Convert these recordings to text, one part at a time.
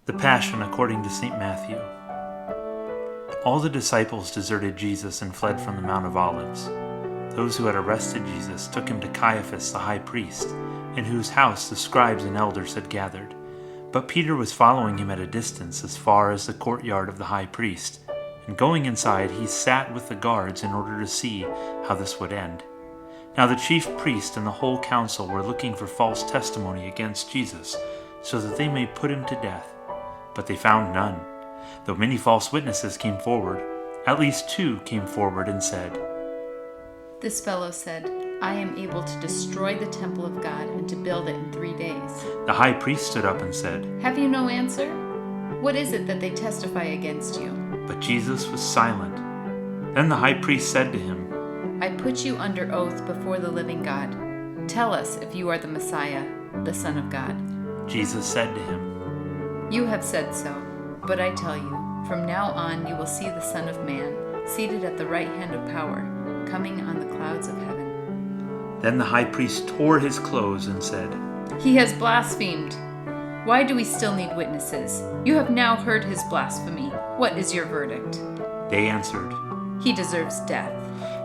The Passion according to St. Matthew. All the disciples deserted Jesus and fled from the Mount of Olives. Those who had arrested Jesus took him to Caiaphas the high priest, in whose house the scribes and elders had gathered. But Peter was following him at a distance as far as the courtyard of the high priest, and going inside he sat with the guards in order to see how this would end. Now the chief priest and the whole council were looking for false testimony against Jesus, so that they may put him to death. But they found none, though many false witnesses came forward. At least 2 came forward and said, "This fellow said, I am able to destroy the temple of God and to build it in 3 days." The high priest stood up and said, "Have you no answer? What is it that they testify against you?" But Jesus was silent. Then the high priest said to him, "I put you under oath before the living God. Tell us if you are the Messiah, the Son of God." Jesus said to him, "You have said so, but I tell you, from now on you will see the Son of Man seated at the right hand of power, coming on the clouds of heaven." Then the high priest tore his clothes and said, "He has blasphemed. Why do we still need witnesses? You have now heard his blasphemy. What is your verdict?" They answered, "He deserves death."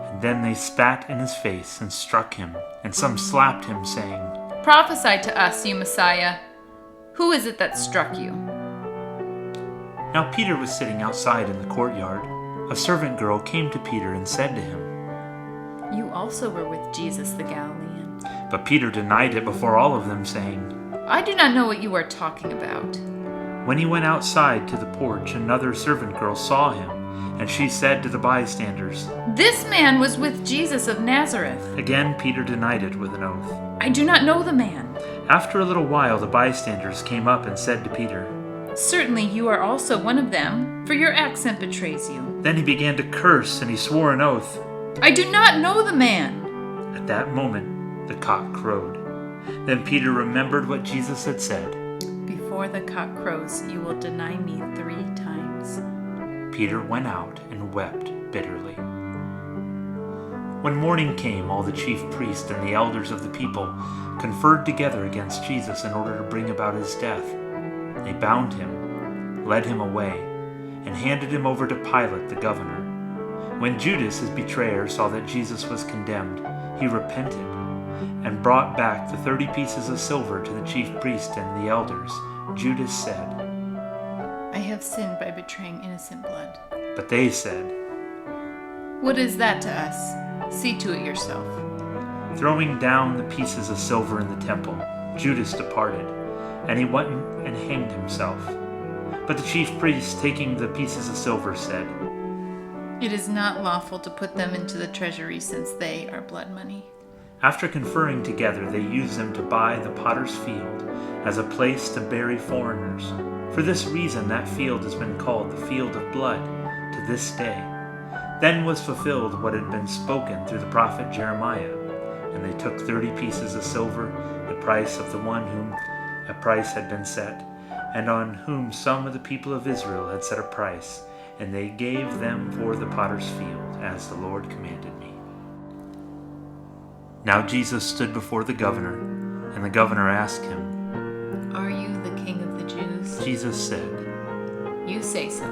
and then they spat in his face and struck him, and some slapped him, saying, "Prophesy to us, you Messiah. Who is it that struck you?" Now Peter was sitting outside in the courtyard. A servant girl came to Peter and said to him, "You also were with Jesus the Galilean." But Peter denied it before all of them, saying, "I do not know what you are talking about." When he went outside to the porch, another servant girl saw him, and she said to the bystanders, "This man was with Jesus of Nazareth." Again Peter denied it with an oath. "I do not know the man." After a little while the bystanders came up and said to Peter, "Certainly you are also one of them, for your accent betrays you." Then he began to curse, and he swore an oath. "I do not know the man." At that moment the cock crowed. Then Peter remembered what Jesus had said. "Before the cock crows, you will deny me 3 times." Peter went out and wept bitterly. When morning came, all the chief priests and the elders of the people conferred together against Jesus in order to bring about his death. They bound him, led him away, and handed him over to Pilate the governor. When Judas, his betrayer, saw that Jesus was condemned, he repented and brought back the 30 pieces of silver to the chief priest and the elders. Judas said, "I have sinned by betraying innocent blood." but they said, "What is that to us? See to it yourself." Throwing down the pieces of silver in the temple, Judas departed, and he went and hanged himself. But the chief priests, taking the pieces of silver, said, "It is not lawful to put them into the treasury, since they are blood money." After conferring together, they used them to buy the potter's field as a place to bury foreigners. For this reason, that field has been called the Field of Blood to this day. Then was fulfilled what had been spoken through the prophet Jeremiah. And they took 30 pieces of silver, the price of the one whom a price had been set, and on whom some of the people of Israel had set a price, and they gave them for the potter's field, as the Lord commanded me. Now Jesus stood before the governor, and the governor asked him, "Are you the king of the Jews?" Jesus said, "You say so."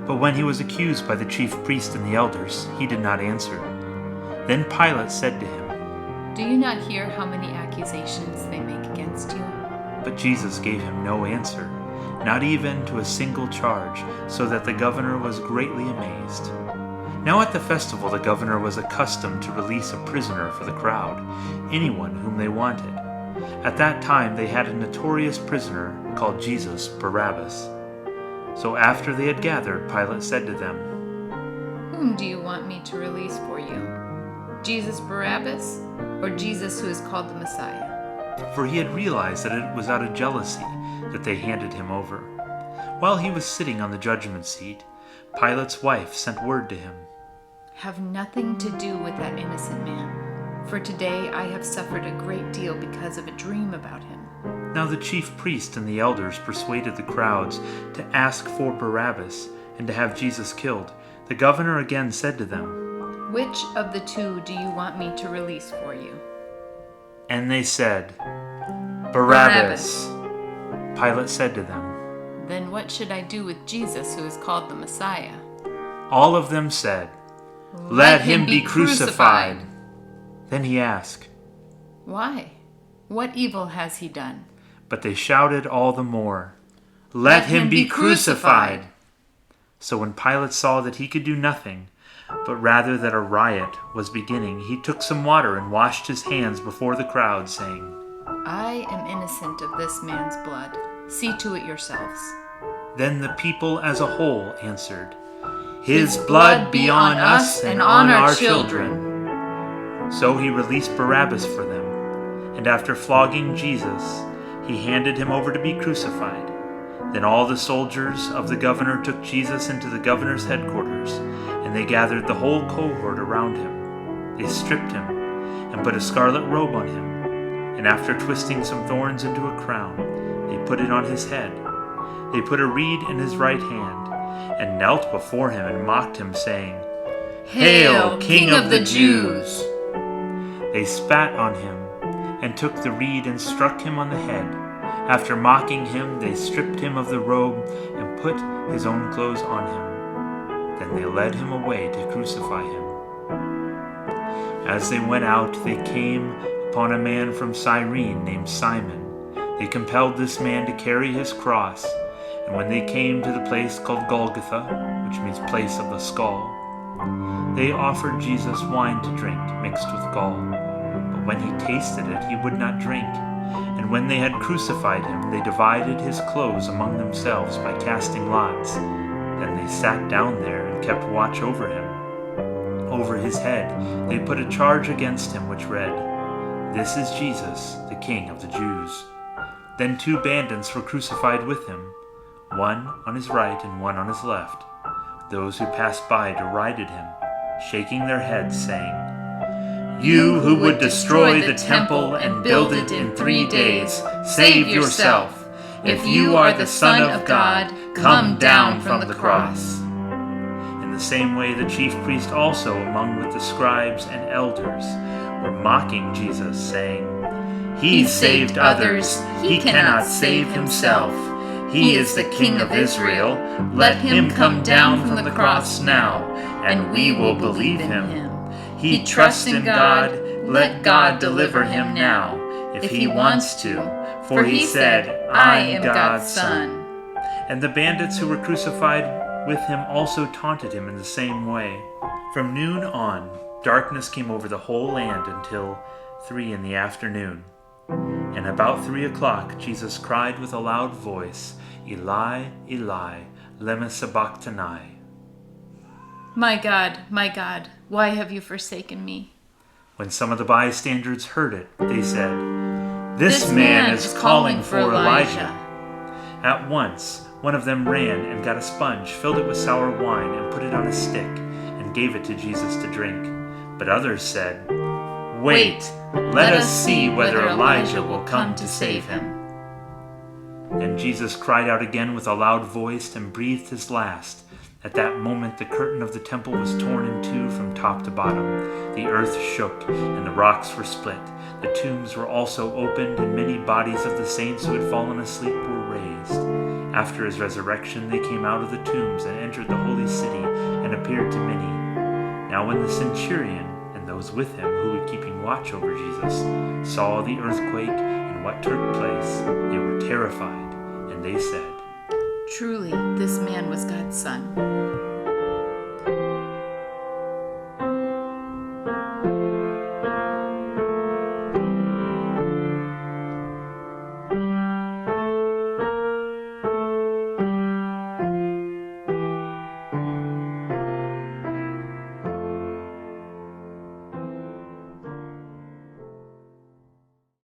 but when he was accused by the chief priest and the elders, he did not answer. Then Pilate said to him, "Do you not hear how many accusations they make against you?" But Jesus gave him no answer, not even to a single charge, so that the governor was greatly amazed. Now at the festival the governor was accustomed to release a prisoner for the crowd, anyone whom they wanted. At that time they had a notorious prisoner called Jesus Barabbas. So after they had gathered, Pilate said to them, "Whom do you want me to release for you? Jesus Barabbas, or Jesus who is called the Messiah?" For he had realized that it was out of jealousy that they handed him over. While he was sitting on the judgment seat, Pilate's wife sent word to him, "Have nothing to do with that innocent man, for today I have suffered a great deal because of a dream about him." Now the chief priest and the elders persuaded the crowds to ask for Barabbas and to have Jesus killed. The governor again said to them, "Which of the 2 do you want me to release for you?" And they said, Barabbas. Pilate said to them, Then what should I do with Jesus who is called the Messiah?" All of them said, "Let him be crucified." Then he asked, "Why? What evil has he done?" but they shouted all the more, "Let him be crucified!" So when Pilate saw that he could do nothing, but rather that a riot was beginning, he took some water and washed his hands before the crowd, saying, "I am innocent of this man's blood. See to it yourselves." Then the people as a whole answered, "His blood be on us and on our children." So he released Barabbas for them, and after flogging Jesus, he handed him over to be crucified. Then all the soldiers of the governor took Jesus into the governor's headquarters, and they gathered the whole cohort around him. They stripped him and put a scarlet robe on him, and after twisting some thorns into a crown, they put it on his head. They put a reed in his right hand, and knelt before him and mocked him, saying, "Hail, King of the Jews!" They spat on him and took the reed and struck him on the head. After mocking him, they stripped him of the robe and put his own clothes on him. Then they led him away to crucify him. As they went out, they came upon a man from Cyrene named Simon. They compelled this man to carry his cross, and when they came to the place called Golgotha, which means place of the skull, they offered Jesus wine to drink mixed with gall. But when he tasted it, he would not drink. And when they had crucified him, they divided his clothes among themselves by casting lots. Then they sat down there and kept watch over him. Over his head they put a charge against him which read, "This is Jesus, the King of the Jews." Then 2 bandits were crucified with him, one on his right and one on his left. Those who passed by derided him, shaking their heads, saying, "You who would destroy the temple and build it in 3 days, save yourself. If you are the Son of God, come down from the cross." In the same way the chief priest also, among with the scribes and elders, were mocking Jesus, saying, "He saved others, he cannot save himself. He is the King of Israel. Let him come down from the cross now, and we will believe him. He trusts in God, let God deliver him now, if he wants to, for he said, 'I am God's Son.'" And the bandits who were crucified with him also taunted him in the same way. From noon on, darkness came over the whole land until 3 in the afternoon. And about 3 o'clock Jesus cried with a loud voice, "Eli, Eli, lema sabachthani?" My God, why have you forsaken me?" When some of the bystanders heard it, they said, "This man is calling for Elijah." At once, one of them ran and got a sponge, filled it with sour wine, and put it on a stick, and gave it to Jesus to drink. But others said, "Wait, let us see whether Elijah will come to save him." And Jesus cried out again with a loud voice and breathed his last. At that moment the curtain of the temple was torn in 2 from top to bottom. The earth shook, and the rocks were split. The tombs were also opened, and many bodies of the saints who had fallen asleep were raised. After his resurrection they came out of the tombs and entered the holy city and appeared to many. Now when the centurion and those with him who were keeping watch over Jesus saw the earthquake and what took place, they were terrified, and they said, "Truly, this man was God's Son."